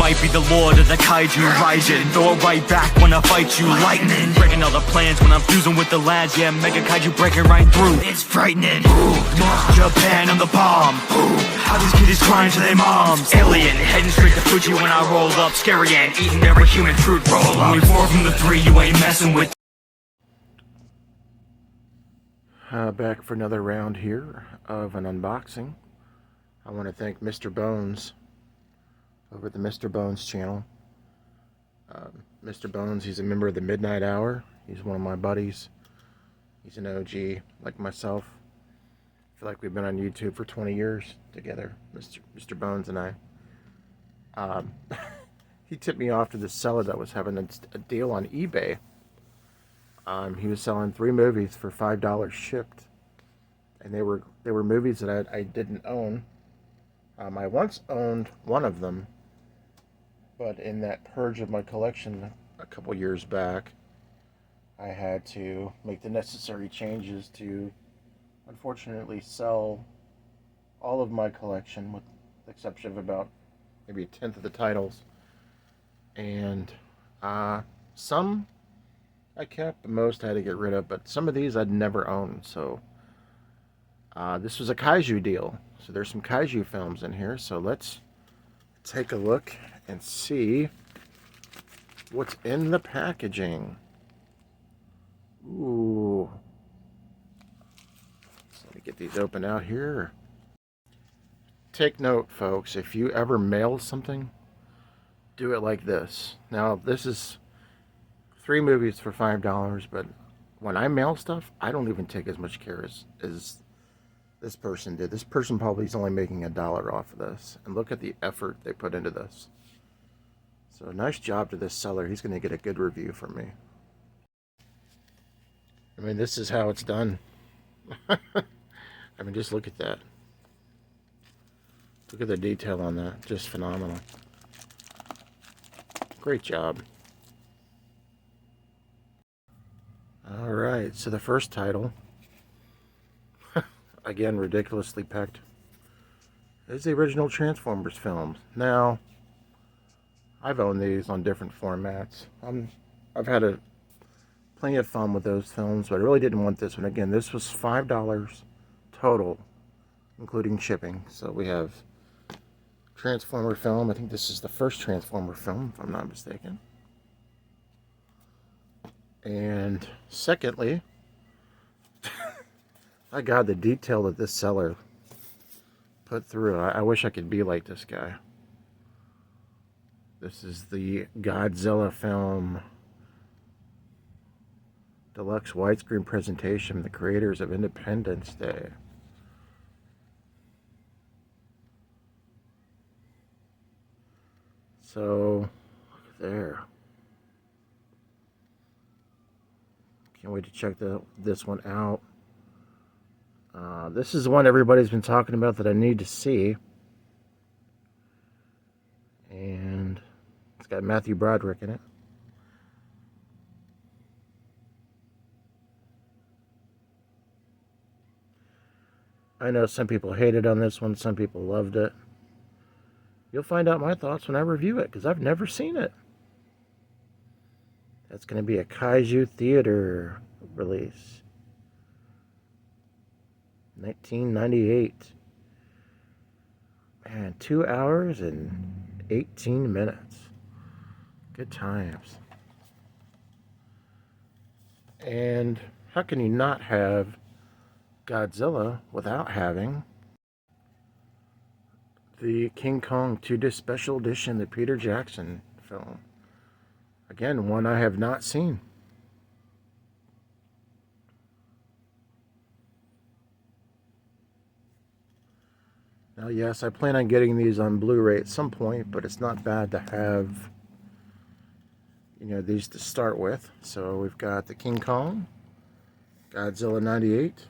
might be the lord of the kaiju rising. Throw it right back when I fight you, lightning. Breaking all the plans when I'm fusing with the lads. Yeah, mega kaiju breaking right through. It's frightening. Ooh, Japan, I'm the bomb. Ooh, how these kiddies crying to their moms. Alien, heading straight to Fuji when I roll up. Scary and eating every human fruit roll up. Only 4 from the 3, you ain't messing with. Back for another round here of an unboxing. I want to thank Mr.Bones over at the Mr.Bones channel. Mr.Bones, he's a member of the Midnight Hour. He's one of my buddies. He's an OG like myself. I feel like we've been on YouTube for 20 years together, Mr. Bones and I. He tipped me off to this seller that was having a deal on eBay. He was selling 3 movies for $5 shipped, and they were movies that I didn't own. I once owned one of them, but in that purge of my collection a couple years back, I had to make the necessary changes to, unfortunately, sell all of my collection, with the exception of about maybe 1/10 of the titles. And some I kept, most I had to get rid of, but some of these I'd never owned. So this was a Kaiju deal. So there's some Kaiju films in here. So let's take a look and see what's in the packaging. Ooh. So let me get these open out here. Take note, folks, if you ever mail something, do it like this. Now, this is 3 movies for $5, but when I mail stuff, I don't even take as much care as this person did. This person probably is only making $1 off of this. And look at the effort they put into this. So nice job to this seller. He's going to get a good review from me. I mean, this is how it's done. I mean, just look at that. Look at the detail on that. Just phenomenal. Great job. Alright, so the first title, again, ridiculously picked, is the original Transformers film. Now, I've owned these on different formats. I've had plenty of fun with those films, but I really didn't want this one. Again, this was $5 total, including shipping. So we have Transformer film. I think this is the first Transformer film, if I'm not mistaken. And secondly, my God, the detail that this seller put through. I wish I could be like this guy. This is the Godzilla film deluxe widescreen presentation, the creators of Independence Day. So, look there. Can't wait to check this one out. This is the one everybody's been talking about that I need to see. And it's got Matthew Broderick in it. I know some people hated on this one, some people loved it. You'll find out my thoughts when I review it, because I've never seen it. That's going to be a Kaiju theater release. 1998. Man, 2 hours and 18 minutes. Good times. And how can you not have Godzilla without having the King Kong 2-disc special edition, the Peter Jackson film? Again, one I have not seen. Now, yes, I plan on getting these on Blu-ray at some point, but it's not bad to have, you know, these to start with. So we've got the King Kong, Godzilla 98,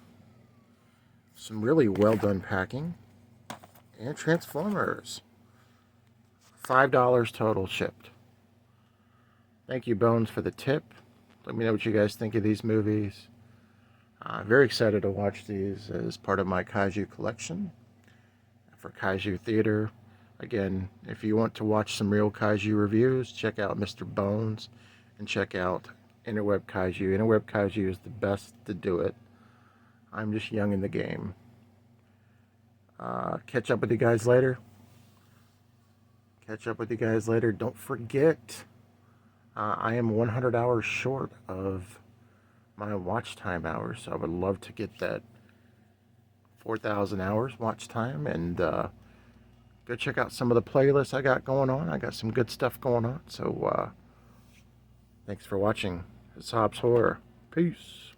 some really well done packing, and Transformers. $5 total shipped. Thank you, Bones, for the tip. Let me know what you guys think of these movies. Very excited to watch these as part of my Kaiju collection for Kaiju Theater. Again, if you want to watch some real kaiju reviews, check out Mr.Bones and check out InterwebKaiju. InterwebKaiju is the best to do it. I'm just young in the game. Catch up with you guys later. Don't forget, I am 100 hours short of my watch time hours, so I would love to get that 4,000 hours watch time, and go check out some of the playlists I got going on. I got some good stuff going on, so thanks for watching. It's Hobbs Horror. Peace.